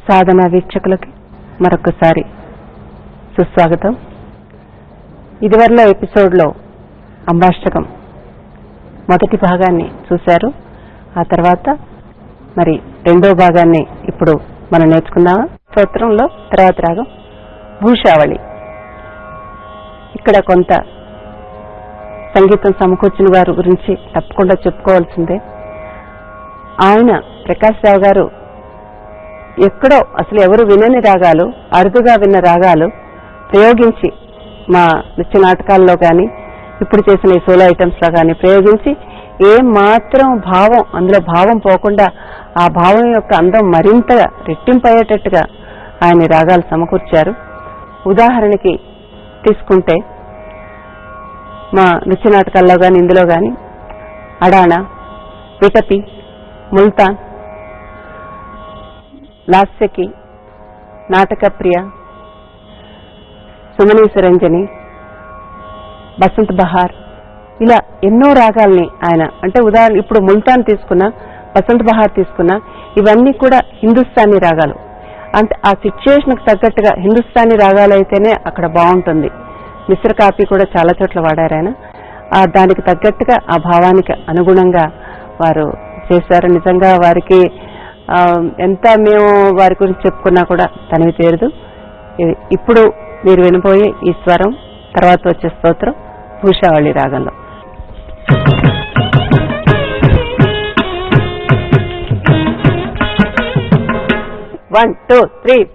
సాధన వీక్షకులకి మరొకసారి సుస్వాగతం. ఇదివరలో ఎపిసోడ్లో అంబాష్టకం మొదటి భాగాన్ని చూశారు. ఆ తర్వాత మరి రెండో భాగాన్ని ఇప్పుడు మనం నేర్చుకుందామా? స్తోత్రంలో తర్వాత రాగం భూషావళి. ఇక్కడ కొంత సంగీతం సమకూర్చిన వారి గురించి తప్పకుండా చెప్పుకోవాల్సిందే. ఆయన ప్రకాశ్ రావు గారు ఎక్కడో అసలు ఎవరు వినని రాగాలు, అరుదుగా విన్న రాగాలు ప్రయోగించి మా నృత్య నాటకాల్లో కానీ ఇప్పుడు చేసిన ఈ సోలో ఐటమ్స్ లో కానీ ప్రయోగించి ఏం మాత్రం భావం, అందులో భావం పోకుండా ఆ భావం యొక్క అందం మరింతగా రెట్టింపయ్యేటట్టుగా ఆయన రాగాలు సమకూర్చారు. ఉదాహరణకి తీసుకుంటే మా నృత్య నాటకాల్లో కానీ ఇందులో కానీ అడానా, విటపి, ముల్తాన్, లాస్యకి, నాటకప్రియ, సుమనీశ్వరంజని, బసంత్ బహార్, ఇలా ఎన్నో రాగాల్ని ఆయన, అంటే ఉదాహరణ ఇప్పుడు ముల్తాన్ తీసుకున్నా, బసంత్ బహార్ తీసుకున్నా, ఇవన్నీ కూడా హిందుస్థానీ రాగాలు. అంటే ఆ సిచ్యుయేషన్కి తగ్గట్టుగా హిందుస్థానీ రాగాలు అయితేనే అక్కడ బాగుంటుంది. మిశ్ర కాపీ కూడా చాలా చోట్ల వాడారు ఆయన. దానికి తగ్గట్టుగా ఆ భావానికి అనుగుణంగా వారు చేశారు. నిజంగా వారికి ఎంత మేము వారి గురించి చెప్పుకున్నా కూడా తనివి తీరదు. ఇప్పుడు మీరు వినబోయే ఈ స్వరం తర్వాత వచ్చే స్తోత్రం భూషావళి రాగంలో. 1 2 3